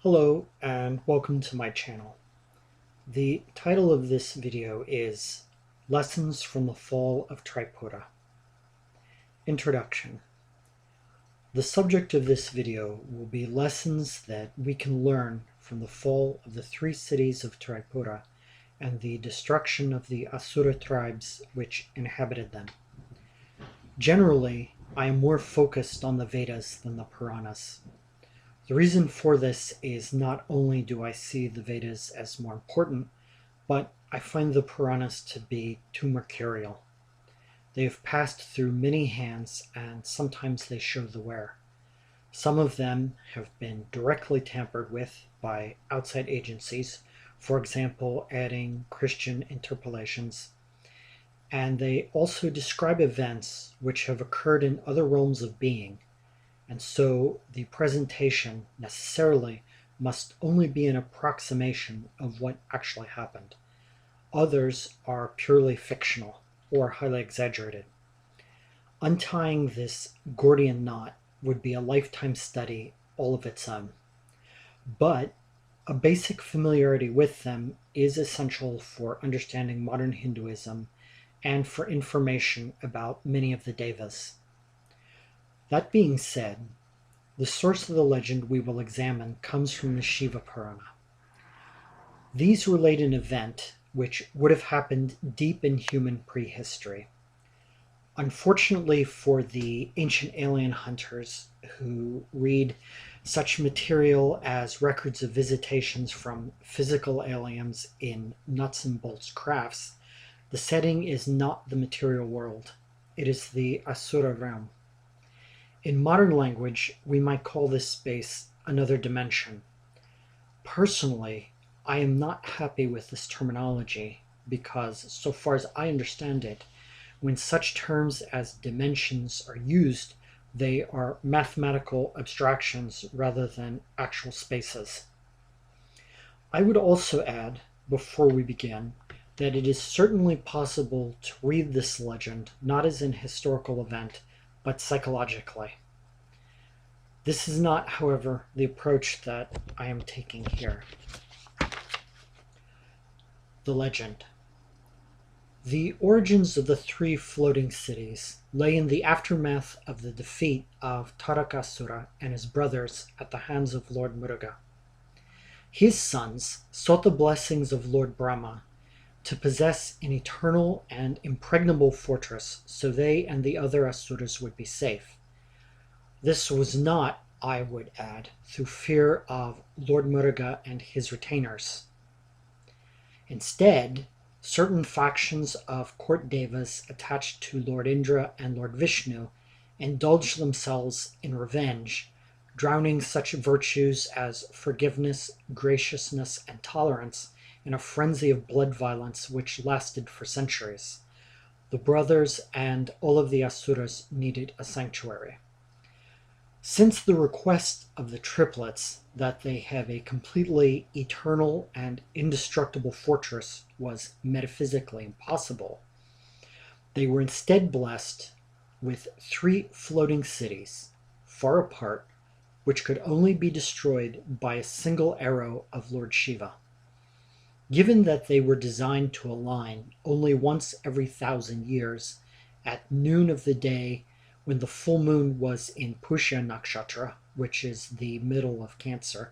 Hello and welcome to my channel. The title of this video is Lessons from the Fall of Tripura. Introduction. The subject of this video will be lessons that we can learn from the fall of the three cities of Tripura and the destruction of the Asura tribes which inhabited them. Generally, I am more focused on the Vedas than the Puranas. The reason for this is not only do I see the Vedas as more important, but I find the Puranas to be too mercurial. They have passed through many hands and sometimes they show the wear. Some of them have been directly tampered with by outside agencies, for example adding Christian interpolations, and they also describe events which have occurred in other realms of being. And so the presentation necessarily must only be an approximation of what actually happened. Others are purely fictional or highly exaggerated. Untying this Gordian knot would be a lifetime study all of its own. But a basic familiarity with them is essential for understanding modern Hinduism and for information about many of the devas. That being said, the source of the legend we will examine comes from the Shiva Purana. These relate an event which would have happened deep in human prehistory. Unfortunately for the ancient alien hunters who read such material as records of visitations from physical aliens in nuts and bolts crafts, the setting is not the material world. It is the Asura realm. In modern language, we might call this space another dimension. Personally, I am not happy with this terminology because, so far as I understand it, when such terms as dimensions are used, they are mathematical abstractions rather than actual spaces. I would also add, before we begin, that it is certainly possible to read this legend not as an historical event, but psychologically. This is not, however, the approach that I am taking here. The legend. The origins of the three floating cities lay in the aftermath of the defeat of Tarakasura and his brothers at the hands of Lord Muruga. His sons sought the blessings of Lord Brahma to possess an eternal and impregnable fortress so they and the other Asuras would be safe. This was not, I would add, through fear of Lord Muruga and his retainers. Instead, certain factions of court devas attached to Lord Indra and Lord Vishnu indulged themselves in revenge, drowning such virtues as forgiveness, graciousness, and tolerance in a frenzy of blood violence which lasted for centuries. The brothers and all of the Asuras needed a sanctuary. Since the request of the triplets that they have a completely eternal and indestructible fortress was metaphysically impossible, they were instead blessed with three floating cities, far apart, which could only be destroyed by a single arrow of Lord Shiva. Given that they were designed to align only once every 1,000 years, at noon of the day when the full moon was in Pushya Nakshatra, which is the middle of Cancer,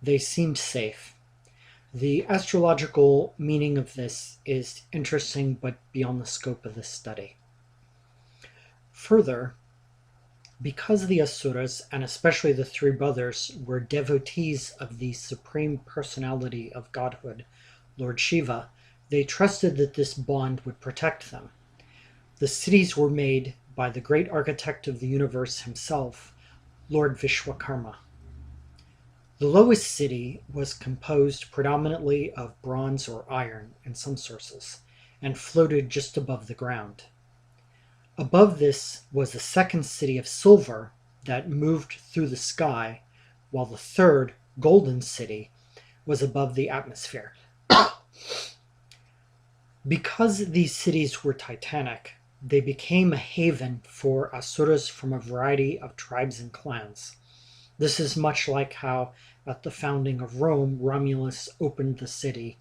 they seemed safe. The astrological meaning of this is interesting but beyond the scope of this study. Further, because the Asuras, and especially the three brothers, were devotees of the supreme personality of godhood, Lord Shiva, they trusted that this bond would protect them. The cities were made by the great architect of the universe himself, Lord Vishwakarma. The lowest city was composed predominantly of bronze or iron in some sources, and floated just above the ground. Above this was the second city of silver that moved through the sky, while the third, golden city, was above the atmosphere. Because these cities were titanic, they became a haven for Asuras from a variety of tribes and clans. This is much like how, at the founding of Rome, Romulus opened the city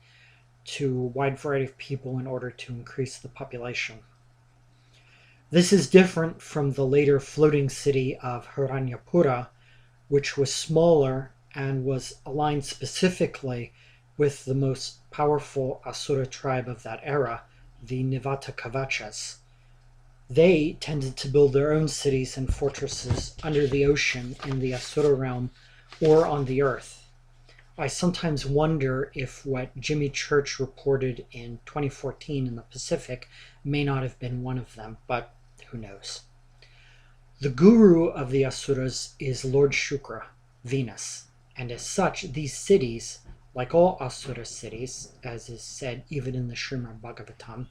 to a wide variety of people in order to increase the population. This is different from the later floating city of Hiranyapura, which was smaller and was aligned specifically with the most powerful Asura tribe of that era, the Nivatakavachas. They tended to build their own cities and fortresses under the ocean in the Asura realm or on the earth. I sometimes wonder if what Jimmy Church reported in 2014 in the Pacific may not have been one of them, but who knows. The guru of the Asuras is Lord Shukra, Venus, and as such, these cities, like all Asura cities, as is said even in the Srimad Bhagavatam,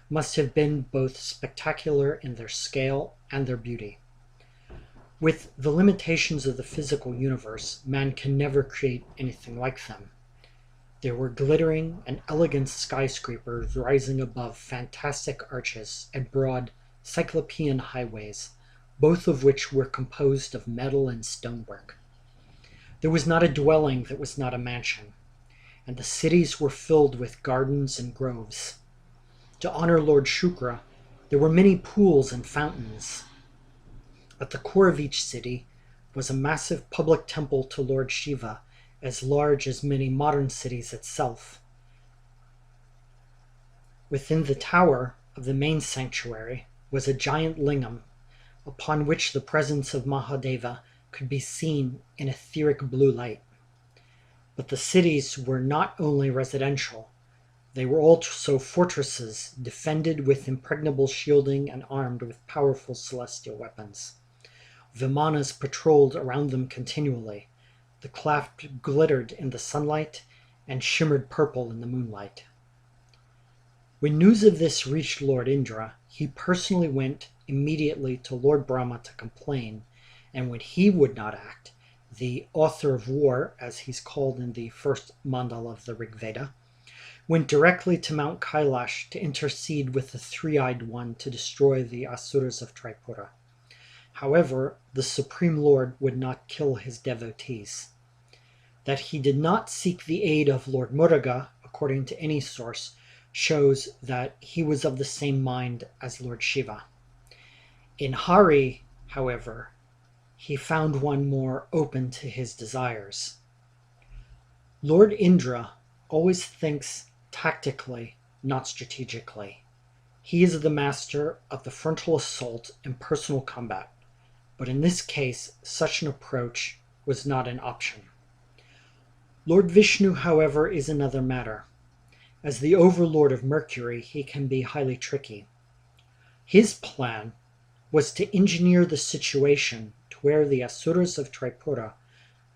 must have been both spectacular in their scale and their beauty. With the limitations of the physical universe, man can never create anything like them. There were glittering and elegant skyscrapers rising above fantastic arches and broad cyclopean highways, both of which were composed of metal and stonework. There was not a dwelling that was not a mansion, and the cities were filled with gardens and groves. To honor Lord Shukra, there were many pools and fountains. At the core of each city was a massive public temple to Lord Shiva, as large as many modern cities itself. Within the tower of the main sanctuary was a giant lingam, upon which the presence of Mahadeva could be seen in etheric blue light. But the cities were not only residential, they were also fortresses defended with impregnable shielding and armed with powerful celestial weapons. Vimanas patrolled around them continually. The craft glittered in the sunlight and shimmered purple in the moonlight. When news of this reached Lord Indra, he personally went immediately to Lord Brahma to complain, and when he would not act, the author of war, as he's called in the first mandala of the Rig Veda, went directly to Mount Kailash to intercede with the three-eyed one to destroy the Asuras of Tripura. However, the Supreme Lord would not kill his devotees. That he did not seek the aid of Lord Muruga, according to any source, shows that he was of the same mind as Lord Shiva. In Hari, however, he found one more open to his desires. Lord Indra always thinks tactically, not strategically. He is the master of the frontal assault and personal combat, but in this case, such an approach was not an option. Lord Vishnu, however, is another matter. As the overlord of Mercury, he can be highly tricky. His plan was to engineer the situation to where the Asuras of Tripura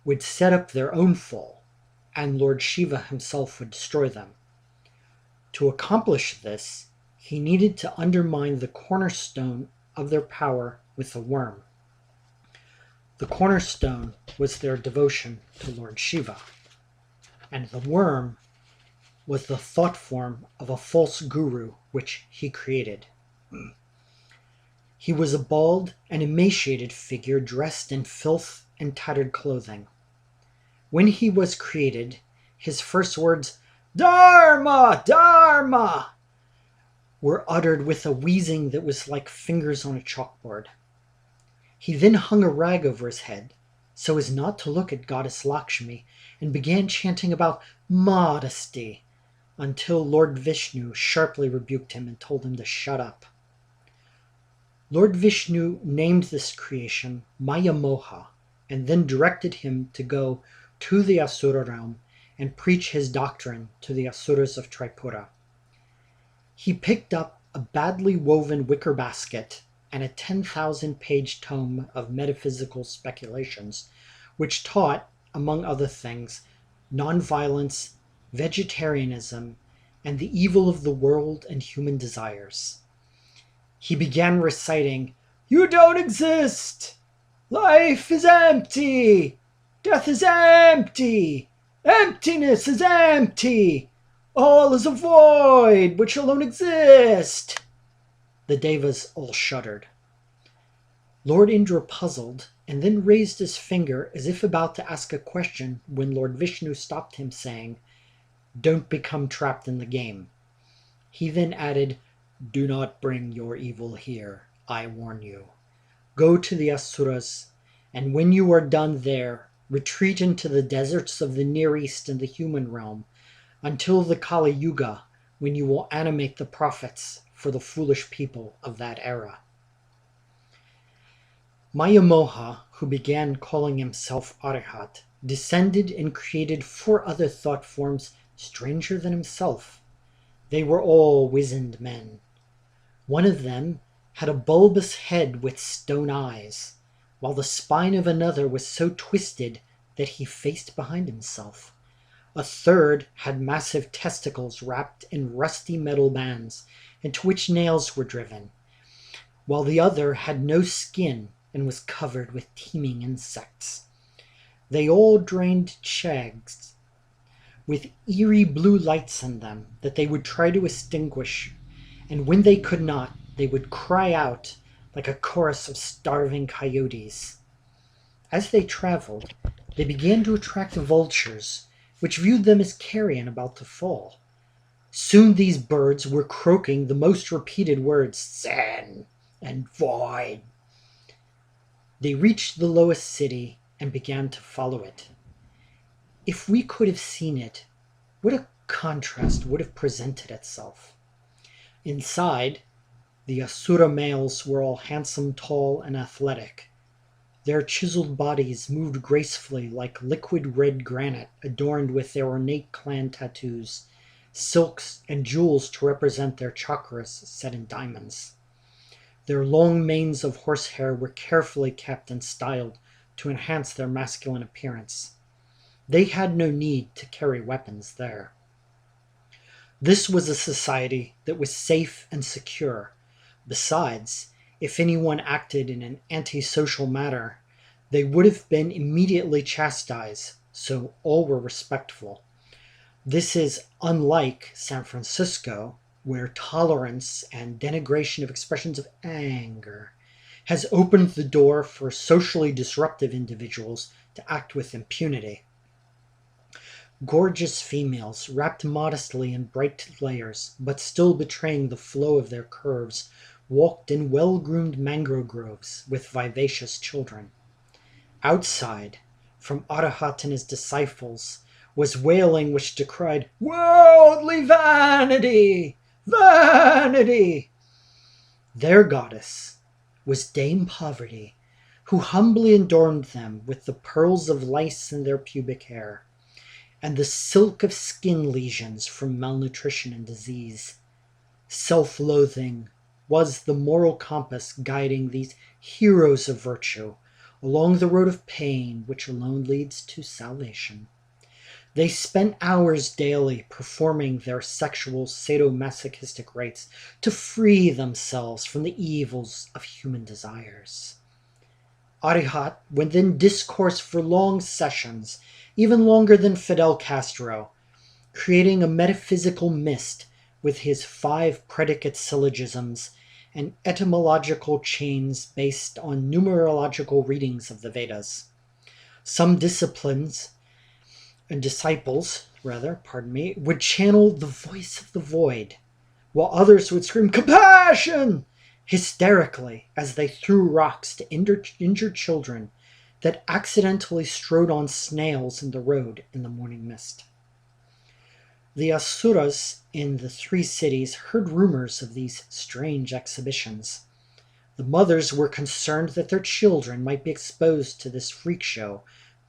would set up their own fall, and Lord Shiva himself would destroy them. To accomplish this, he needed to undermine the cornerstone of their power with a worm. The cornerstone was their devotion to Lord Shiva, and the worm was the thought form of a false guru which he created. He was a bald and emaciated figure dressed in filth and tattered clothing. When he was created, his first words, "Dharma! Dharma!" were uttered with a wheezing that was like fingers on a chalkboard. He then hung a rag over his head, so as not to look at Goddess Lakshmi, and began chanting about modesty, until Lord Vishnu sharply rebuked him and told him to shut up. Lord Vishnu named this creation MAYAAMOHA, and then directed him to go to the Asura realm and preach his doctrine to the Asuras of Tripura. He picked up a badly woven wicker basket and a 10,000-page tome of metaphysical speculations, which taught, among other things, nonviolence, vegetarianism, and the evil of the world and human desires. He began reciting, "You don't exist! Life is empty! Death is empty! Emptiness is empty! All is a void which alone exists!" The Devas all shuddered. Lord Indra, puzzled, and then raised his finger as if about to ask a question when Lord Vishnu stopped him, saying, "Don't become trapped in the game." He then added, "Do not bring your evil here, I warn you. Go to the Asuras, and when you are done there, retreat into the deserts of the Near East and the human realm, until the Kali Yuga, when you will animate the prophets for the foolish people of that era." MAYAAMOHA, who began calling himself Arihat, descended and created 4 other thought forms stranger than himself. They were all wizened men. One of them had a bulbous head with stone eyes, while the spine of another was so twisted that he faced behind himself. A third had massive testicles wrapped in rusty metal bands, into which nails were driven, while the other had no skin and was covered with teeming insects. They all drained chags with eerie blue lights in them that they would try to extinguish, and when they could not, they would cry out like a chorus of starving coyotes. As they traveled, they began to attract vultures, which viewed them as carrion about to fall. Soon these birds were croaking the most repeated words, "Sin" and "Void." They reached the lowest city and began to follow it. If we could have seen it, what a contrast would have presented itself. Inside, the Asura males were all handsome, tall, and athletic. Their chiseled bodies moved gracefully like liquid red granite adorned with their ornate clan tattoos, silks, and jewels to represent their chakras set in diamonds. Their long manes of horsehair were carefully kept and styled to enhance their masculine appearance. They had no need to carry weapons there. This was a society that was safe and secure. Besides, if anyone acted in an antisocial manner, they would have been immediately chastised, so all were respectful. This is unlike San Francisco, where tolerance and denigration of expressions of anger has opened the door for socially disruptive individuals to act with impunity. Gorgeous females, wrapped modestly in bright layers, but still betraying the flow of their curves, walked in well-groomed mangrove groves with vivacious children. Outside, from Arahat and his disciples, was wailing which decried worldly vanity, vanity. Their goddess was Dame Poverty, who humbly adorned them with the pearls of lice in their pubic hair, and the silk of skin lesions from malnutrition and disease. Self-loathing was the moral compass guiding these heroes of virtue along the road of pain which alone leads to salvation. They spent hours daily performing their sexual sadomasochistic rites to free themselves from the evils of human desires. Arihat would then discourse for long sessions, even longer than Fidel Castro, creating a metaphysical mist with his 5 predicate syllogisms and etymological chains based on numerological readings of the Vedas. Some disciples, would channel the voice of the void, while others would scream "compassion" hysterically as they threw rocks to injured children that accidentally strode on snails in the road in the morning mist. The Asuras in the 3 cities heard rumors of these strange exhibitions. The mothers were concerned that their children might be exposed to this freak show,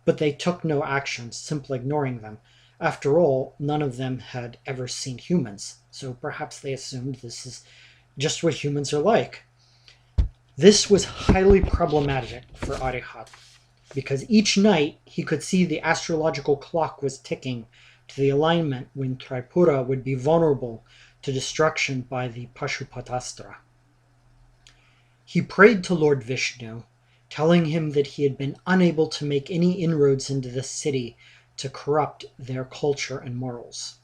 but they took no action, simply ignoring them. After all, none of them had ever seen humans, so perhaps they assumed this is just what humans are like. This was highly problematic for Arihat, because each night he could see the astrological clock was ticking to the alignment when Tripura would be vulnerable to destruction by the Pashupatastra. He prayed to Lord Vishnu, telling him that he had been unable to make any inroads into the city to corrupt their culture and morals.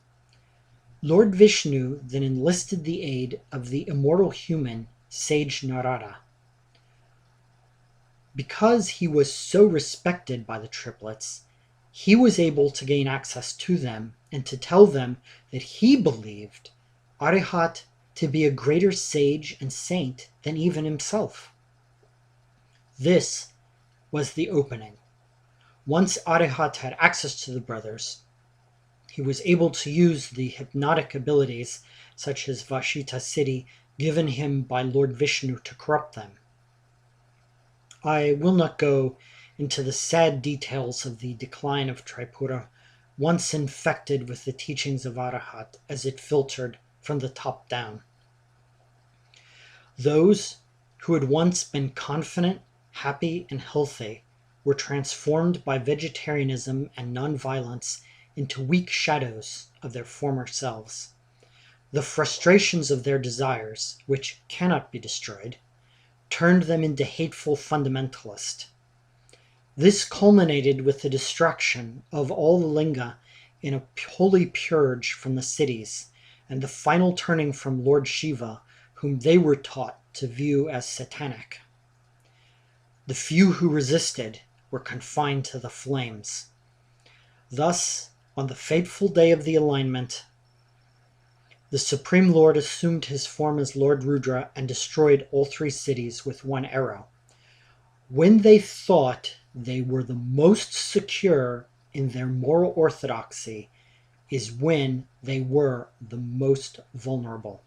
Lord Vishnu then enlisted the aid of the immortal human, sage Narada. Because he was so respected by the triplets, he was able to gain access to them and to tell them that he believed Arihat to be a greater sage and saint than even himself. This was the opening. Once Arihat had access to the brothers, he was able to use the hypnotic abilities such as Vashita Siddhi given him by Lord Vishnu to corrupt them. I will not go into the sad details of the decline of Tripura once infected with the teachings of Arahat as it filtered from the top down. Those who had once been confident, happy, and healthy were transformed by vegetarianism and nonviolence into weak shadows of their former selves. The frustrations of their desires, which cannot be destroyed, turned them into hateful fundamentalists. This culminated with the destruction of all the linga in a holy purge from the cities, and the final turning from Lord Shiva, whom they were taught to view as satanic. The few who resisted were confined to the flames. Thus, on the fateful day of the alignment, the Supreme Lord assumed his form as Lord Rudra and destroyed all three cities with one arrow. When they thought they were the most secure in their moral orthodoxy is when they were the most vulnerable.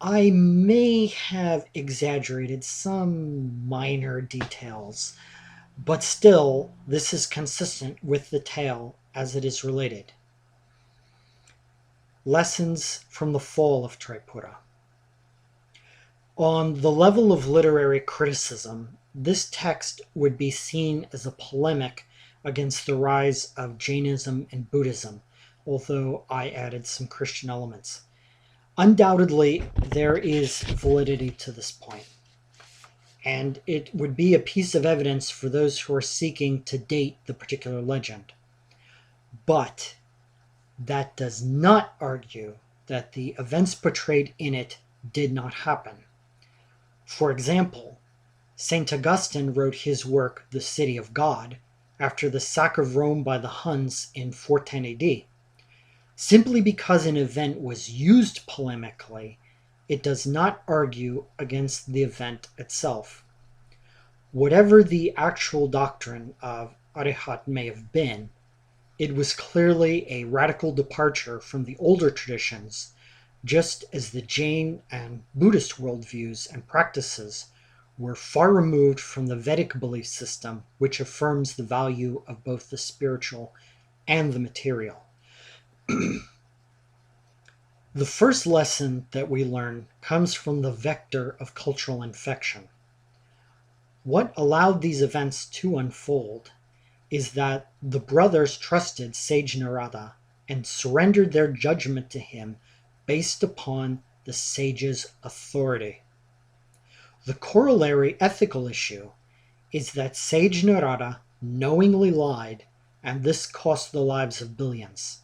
I may have exaggerated some minor details, but still this is consistent with the tale as it is related. Lessons from the fall of Tripura. On the level of literary criticism, this text would be seen as a polemic against the rise of Jainism and Buddhism, although I added some Christian elements. Undoubtedly, there is validity to this point, and it would be a piece of evidence for those who are seeking to date the particular legend. But that does not argue that the events portrayed in it did not happen. For example, St. Augustine wrote his work, The City of God, after the sack of Rome by the Huns in 410 AD. Simply because an event was used polemically, it does not argue against the event itself. Whatever the actual doctrine of Arihat may have been, it was clearly a radical departure from the older traditions, just as the Jain and Buddhist worldviews and practices were far removed from the Vedic belief system, which affirms the value of both the spiritual and the material. The first lesson that we learn comes from the vector of cultural infection. What allowed these events to unfold is that the brothers trusted sage Narada and surrendered their judgment to him based upon the sage's authority. The corollary ethical issue is that sage Narada knowingly lied, and this cost the lives of billions.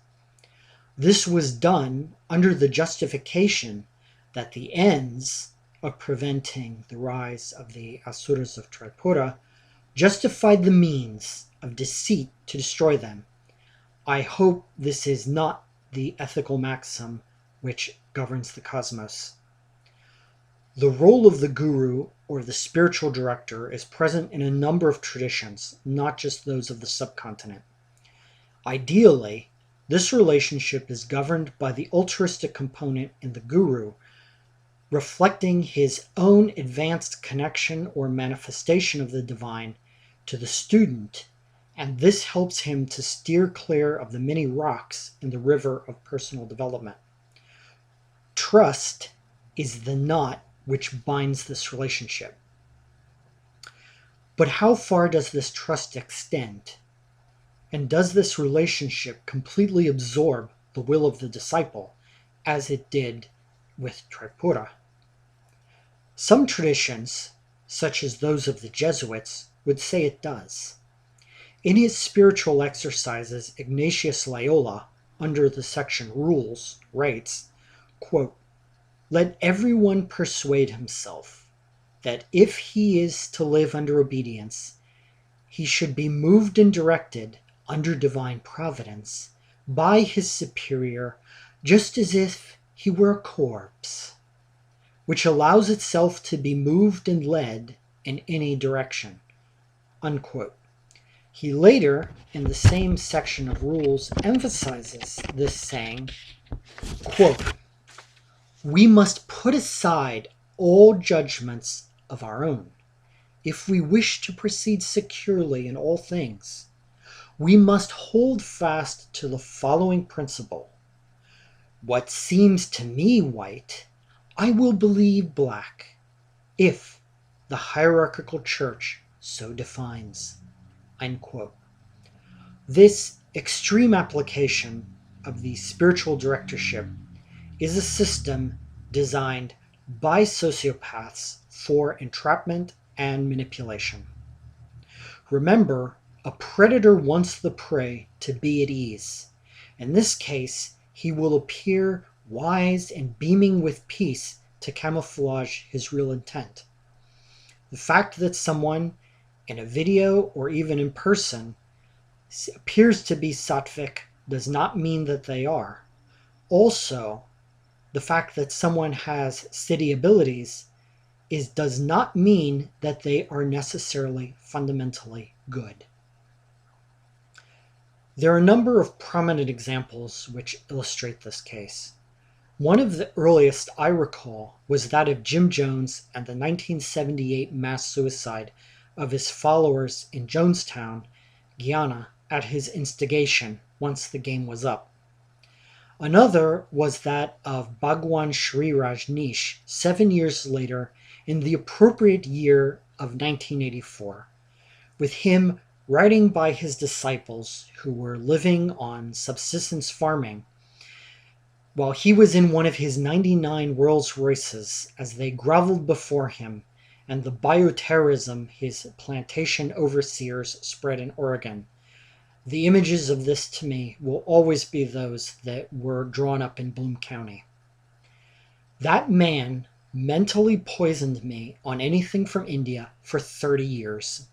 This was done under the justification that the ends of preventing the rise of the Asuras of Tripura justified the means of deceit to destroy them. I hope this is not the ethical maxim which governs the cosmos. The role of the guru or the spiritual director is present in a number of traditions, not just those of the subcontinent. Ideally, this relationship is governed by the altruistic component in the guru, reflecting his own advanced connection or manifestation of the divine to the student, and this helps him to steer clear of the many rocks in the river of personal development. Trust is the knot which binds this relationship. But how far does this trust extend? And does this relationship completely absorb the will of the disciple, as it did with Tripura? Some traditions, such as those of the Jesuits, would say it does. In his spiritual exercises, Ignatius Loyola, under the section Rules, writes, quote, "Let everyone persuade himself that if he is to live under obedience, he should be moved and directed under divine providence by his superior, just as if he were a corpse, which allows itself to be moved and led in any direction. Unquote. He later, in the same section of rules, emphasizes this, saying, quote, "We must put aside all judgments of our own. If we wish to proceed securely in all things, we must hold fast to the following principle. What seems to me white, I will believe black, if the hierarchical church so defines." Unquote. This extreme application of the spiritual directorship is a system designed by sociopaths for entrapment and manipulation. Remember, a predator wants the prey to be at ease. In this case, he will appear wise and beaming with peace to camouflage his real intent. The fact that someone in a video or even in person appears to be sattvic does not mean that they are. Also, the fact that someone has siddhi abilities does not mean that they are necessarily fundamentally good. There are a number of prominent examples which illustrate this case. One of the earliest I recall was that of Jim Jones and the 1978 mass suicide of his followers in Jonestown, Guyana, at his instigation once the game was up. Another was that of Bhagwan Shree Rajneesh 7 years later in the appropriate year of 1984, with him writing by his disciples who were living on subsistence farming while he was in one of his 99 Rolls Royces as they groveled before him, and the bioterrorism his plantation overseers spread in Oregon. The images of this to me will always be those that were drawn up in Bloom County. That man mentally poisoned me on anything from India for 30 years.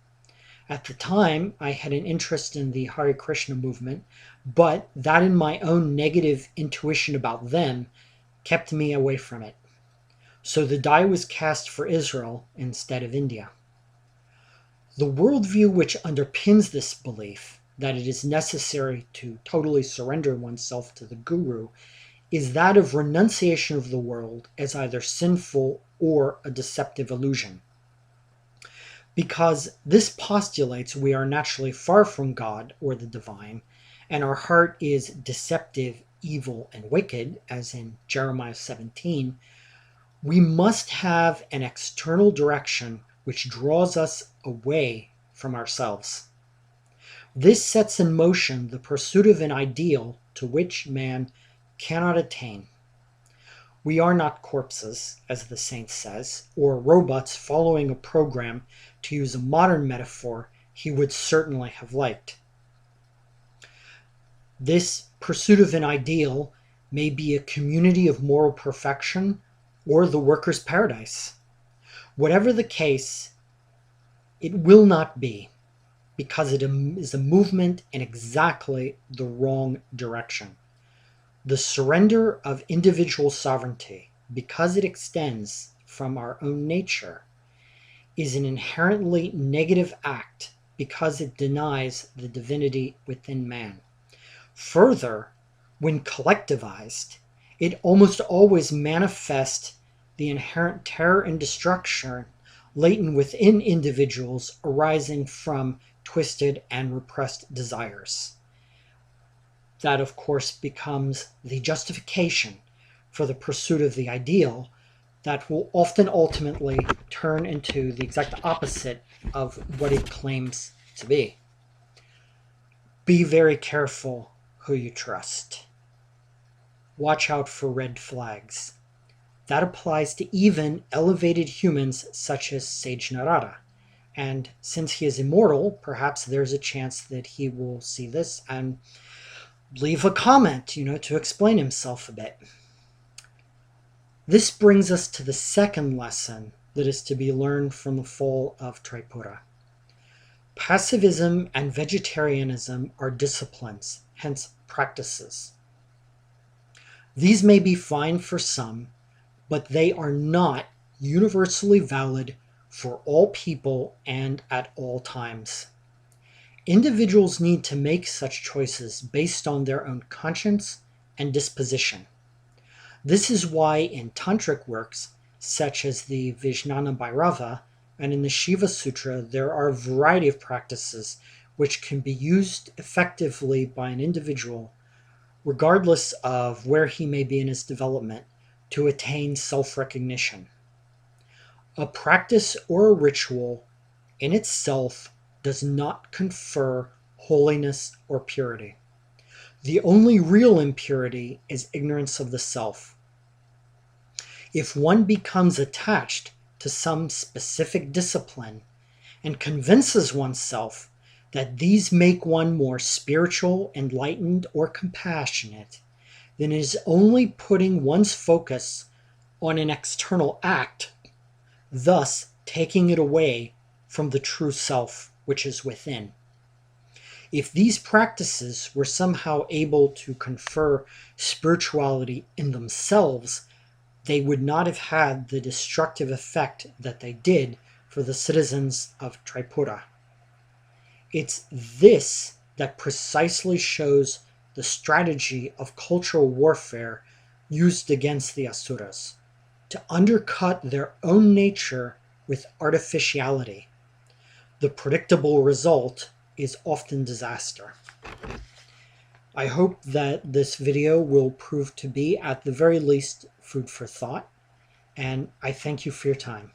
At the time, I had an interest in the Hare Krishna movement, but that and my own negative intuition about them kept me away from it. So the die was cast for Israel instead of India. The worldview which underpins this belief, that it is necessary to totally surrender oneself to the guru, is that of renunciation of the world as either sinful or a deceptive illusion. Because this postulates we are naturally far from God or the divine, and our heart is deceptive, evil, and wicked, as in Jeremiah 17, we must have an external direction which draws us away from ourselves. This sets in motion the pursuit of an ideal to which man cannot attain. We are not corpses, as the saint says, or robots following a program, to use a modern metaphor he would certainly have liked. This pursuit of an ideal may be a community of moral perfection or the worker's paradise. Whatever the case, it will not be, because it is a movement in exactly the wrong direction. The surrender of individual sovereignty, because it extends from our own nature, is an inherently negative act because it denies the divinity within man. Further, when collectivized, it almost always manifests the inherent terror and destruction latent within individuals arising from twisted and repressed desires. That, of course, becomes the justification for the pursuit of the ideal that will often ultimately turn into the exact opposite of what it claims to be. Be very careful who you trust. Watch out for red flags. That applies to even elevated humans such as Sage Narada. And since he is immortal, perhaps there's a chance that he will see this and leave a comment, to explain himself a bit. This brings us to the second lesson that is to be learned from the fall of Tripura. Passivism and vegetarianism are disciplines, hence practices. These may be fine for some, but they are not universally valid for all people and at all times. Individuals need to make such choices based on their own conscience and disposition. This is why in tantric works, such as the Vijnana Bhairava and in the Shiva Sutra, there are a variety of practices which can be used effectively by an individual, regardless of where he may be in his development, to attain self-recognition. A practice or a ritual in itself does not confer holiness or purity. The only real impurity is ignorance of the self. If one becomes attached to some specific discipline and convinces oneself that these make one more spiritual, enlightened, or compassionate, then it is only putting one's focus on an external act, thus taking it away from the true self which is within. If these practices were somehow able to confer spirituality in themselves, they would not have had the destructive effect that they did for the citizens of Tripura. It's this that precisely shows the strategy of cultural warfare used against the Asuras, to undercut their own nature with artificiality. The predictable result is often disaster. I hope that this video will prove to be, at the very least, food for thought, and I thank you for your time.